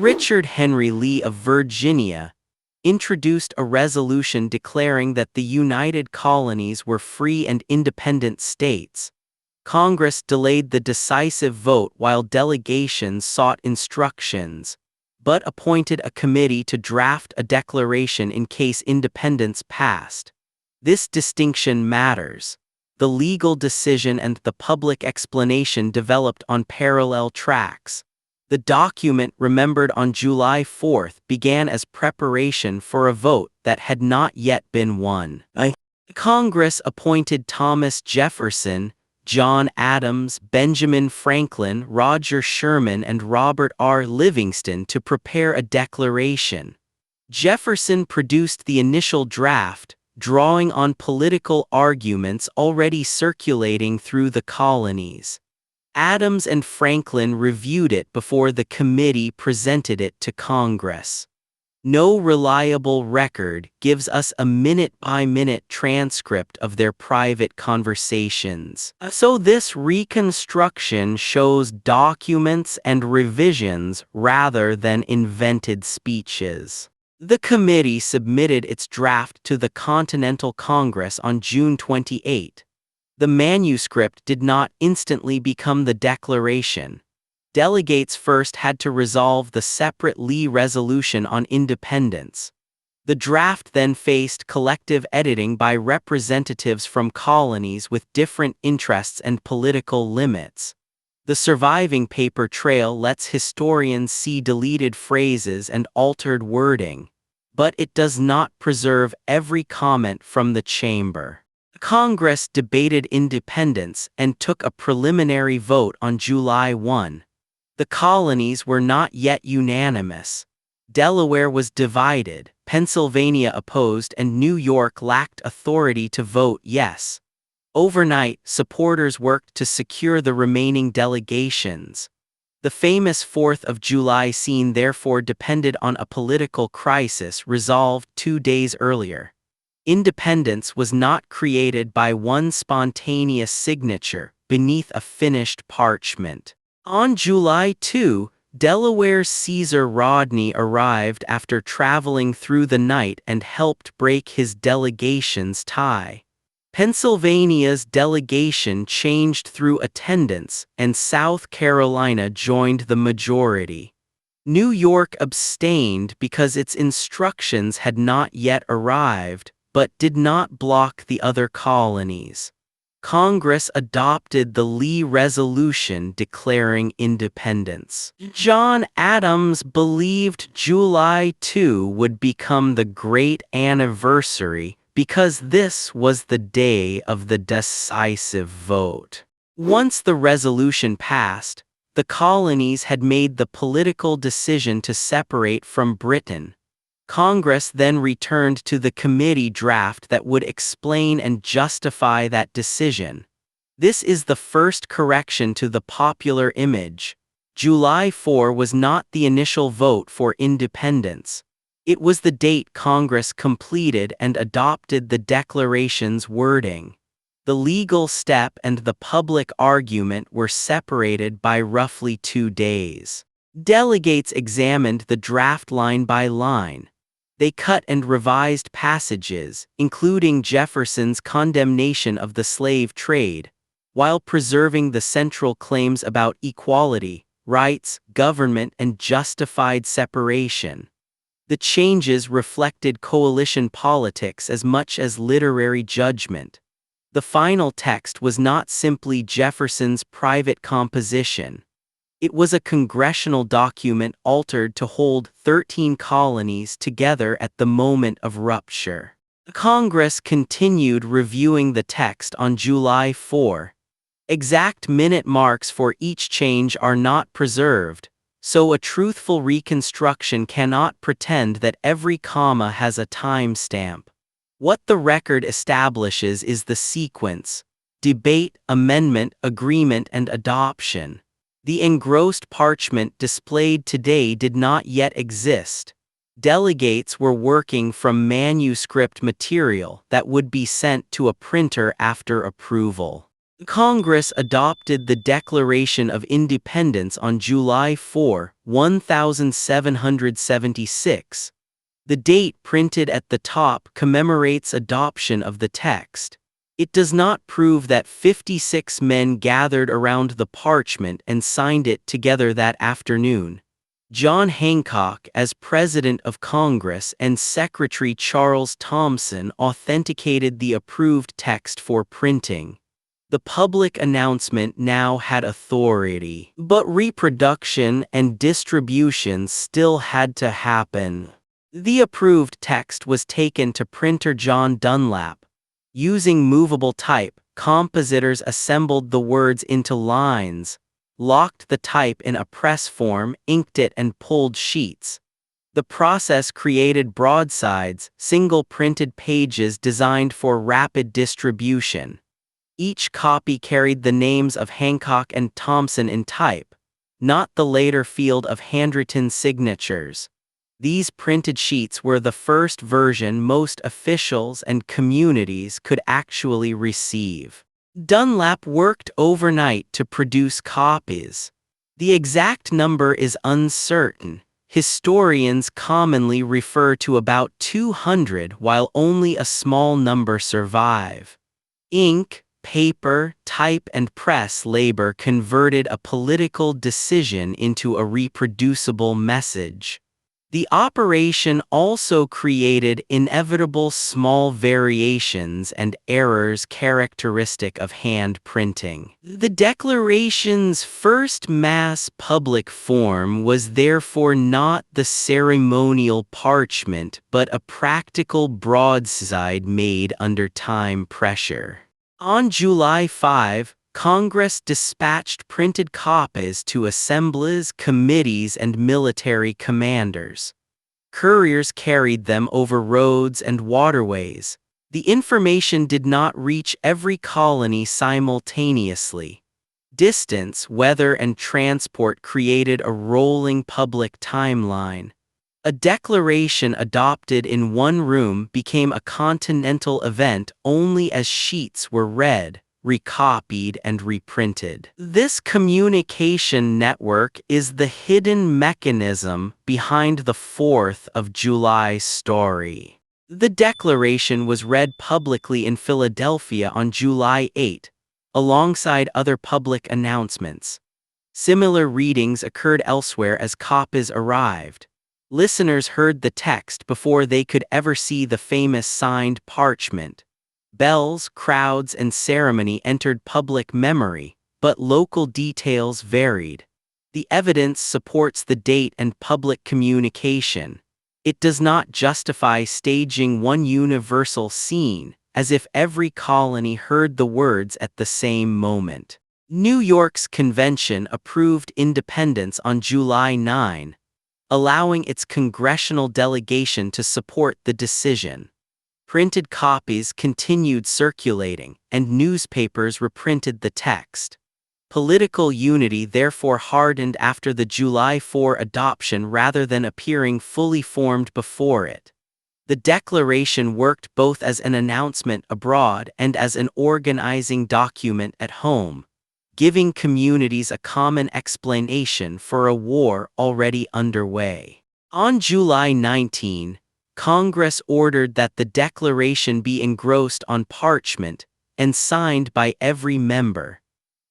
Richard Henry Lee of Virginia introduced a resolution declaring that the United Colonies were free and independent states. Congress delayed the decisive vote while delegations sought instructions, but appointed a committee to draft a declaration in case independence passed. This distinction matters. The legal decision and the public explanation developed on parallel tracks. The document, remembered on July 4, began as preparation for a vote that had not yet been won. Congress appointed Thomas Jefferson, John Adams, Benjamin Franklin, Roger Sherman, and Robert R. Livingston to prepare a declaration. Jefferson produced the initial draft, drawing on political arguments already circulating through the colonies. Adams and Franklin reviewed it before the committee presented it to Congress. No reliable record gives us a minute-by-minute transcript of their private conversations. So this reconstruction shows documents and revisions rather than invented speeches. The committee submitted its draft to the Continental Congress on June 28. The manuscript did not instantly become the declaration. Delegates first had to resolve the separate Lee Resolution on independence. The draft then faced collective editing by representatives from colonies with different interests and political limits. The surviving paper trail lets historians see deleted phrases and altered wording, but it does not preserve every comment from the chamber. Congress debated independence and took a preliminary vote on July 1. The colonies were not yet unanimous. Delaware was divided, Pennsylvania opposed, and New York lacked authority to vote yes. Overnight, supporters worked to secure the remaining delegations. The famous 4th of July scene therefore depended on a political crisis resolved 2 days earlier. Independence was not created by one spontaneous signature beneath a finished parchment. On July 2, Delaware's Caesar Rodney arrived after traveling through the night and helped break his delegation's tie. Pennsylvania's delegation changed through attendance, and South Carolina joined the majority. New York abstained because its instructions had not yet arrived, but did not block the other colonies. Congress adopted the Lee Resolution declaring independence. John Adams believed July 2 would become the great anniversary because this was the day of the decisive vote. Once the resolution passed, the colonies had made the political decision to separate from Britain. Congress then returned to the committee draft that would explain and justify that decision. This is the first correction to the popular image. July 4 was not the initial vote for independence. It was the date Congress completed and adopted the declaration's wording. The legal step and the public argument were separated by roughly 2 days. Delegates examined the draft line by line. They cut and revised passages, including Jefferson's condemnation of the slave trade, while preserving the central claims about equality, rights, government, and justified separation. The changes reflected coalition politics as much as literary judgment. The final text was not simply Jefferson's private composition. It was a congressional document altered to hold 13 colonies together at the moment of rupture. Congress continued reviewing the text on July 4. Exact minute marks for each change are not preserved, so a truthful reconstruction cannot pretend that every comma has a timestamp. What the record establishes is the sequence: debate, amendment, agreement, and adoption. The engrossed parchment displayed today did not yet exist. Delegates were working from manuscript material that would be sent to a printer after approval. Congress adopted the Declaration of Independence on July 4, 1776. The date printed at the top commemorates adoption of the text. It does not prove that 56 men gathered around the parchment and signed it together that afternoon. John Hancock, as President of Congress, and Secretary Charles Thomson authenticated the approved text for printing. The public announcement now had authority, but reproduction and distribution still had to happen. The approved text was taken to printer John Dunlap. Using movable type, compositors assembled the words into lines, locked the type in a press form, inked it, and pulled sheets. The process created broadsides, single printed pages designed for rapid distribution. Each copy carried the names of Hancock and Thomson in type, not the later field of handwritten signatures. These printed sheets were the first version most officials and communities could actually receive. Dunlap worked overnight to produce copies. The exact number is uncertain. Historians commonly refer to about 200, while only a small number survive. Ink, paper, type, and press labor converted a political decision into a reproducible message. The operation also created inevitable small variations and errors characteristic of hand printing. The Declaration's first mass public form was therefore not the ceremonial parchment but a practical broadside made under time pressure. On July 5, Congress dispatched printed copies to assemblies, committees, and military commanders. Couriers carried them over roads and waterways. The information did not reach every colony simultaneously. Distance, weather, and transport created a rolling public timeline. A declaration adopted in one room became a continental event only as sheets were read, recopied, and reprinted. This communication network is the hidden mechanism behind the 4th of July story. The Declaration was read publicly in Philadelphia on July 8, alongside other public announcements. Similar readings occurred elsewhere as copies arrived. Listeners heard the text before they could ever see the famous signed parchment. Bells, crowds, and ceremony entered public memory, but local details varied. The evidence supports the date and public communication. It does not justify staging one universal scene, as if every colony heard the words at the same moment. New York's convention approved independence on July 9, allowing its congressional delegation to support the decision. Printed copies continued circulating, and newspapers reprinted the text. Political unity therefore hardened after the July 4 adoption rather than appearing fully formed before it. The Declaration worked both as an announcement abroad and as an organizing document at home, giving communities a common explanation for a war already underway. On July 19, Congress ordered that the Declaration be engrossed on parchment and signed by every member.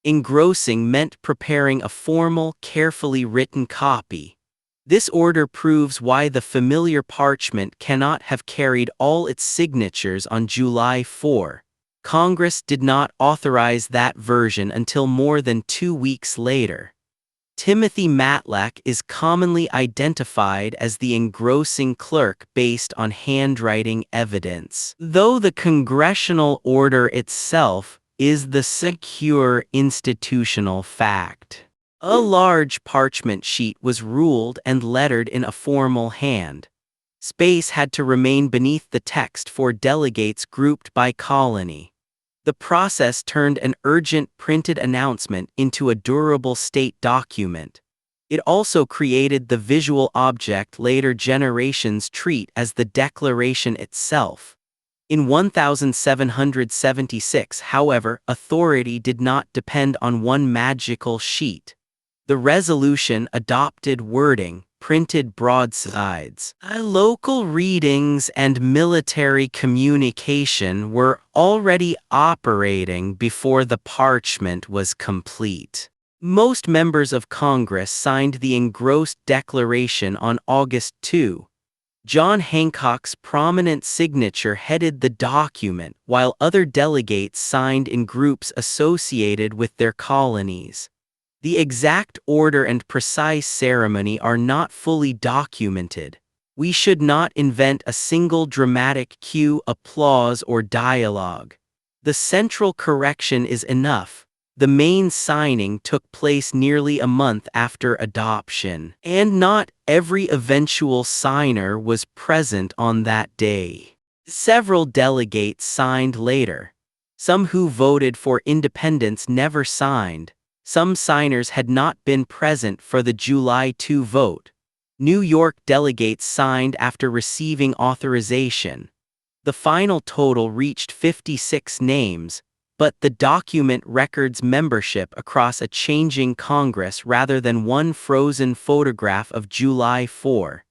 Engrossing meant preparing a formal, carefully written copy. This order proves why the familiar parchment cannot have carried all its signatures on July 4. Congress did not authorize that version until more than 2 weeks later. Timothy Matlack is commonly identified as the engrossing clerk based on handwriting evidence, though the congressional order itself is the secure institutional fact. A large parchment sheet was ruled and lettered in a formal hand. Space had to remain beneath the text for delegates grouped by colony. The process turned an urgent printed announcement into a durable state document. It also created the visual object later generations treat as the Declaration itself. In 1776, however, authority did not depend on one magical sheet. The resolution adopted wording, printed broadsides. Local readings and military communication were already operating before the parchment was complete. Most members of Congress signed the engrossed declaration on August 2. John Hancock's prominent signature headed the document, while other delegates signed in groups associated with their colonies. The exact order and precise ceremony are not fully documented. We should not invent a single dramatic cue, applause, or dialogue. The central correction is enough. The main signing took place nearly a month after adoption, and not every eventual signer was present on that day. Several delegates signed later. Some who voted for independence never signed. Some signers had not been present for the July 2 vote. New York delegates signed after receiving authorization. The final total reached 56 names, but the document records membership across a changing Congress rather than one frozen photograph of July 4.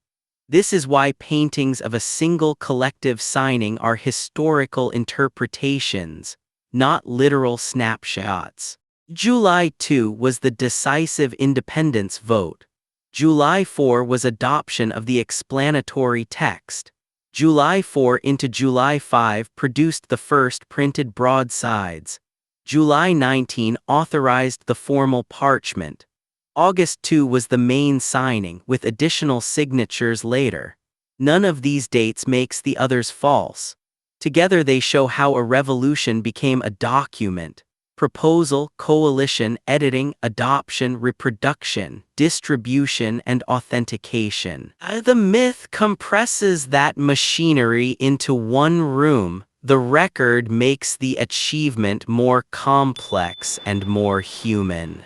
This is why paintings of a single collective signing are historical interpretations, not literal snapshots. July 2 was the decisive independence vote. July 4 was adoption of the explanatory text. July 4 into July 5 produced the first printed broadsides. July 19 authorized the formal parchment. August 2 was the main signing, with additional signatures later. None of these dates makes the others false. Together they show how a revolution became a document. Proposal, coalition, editing, adoption, reproduction, distribution, and authentication. The myth compresses that machinery into one room. The record makes the achievement more complex and more human.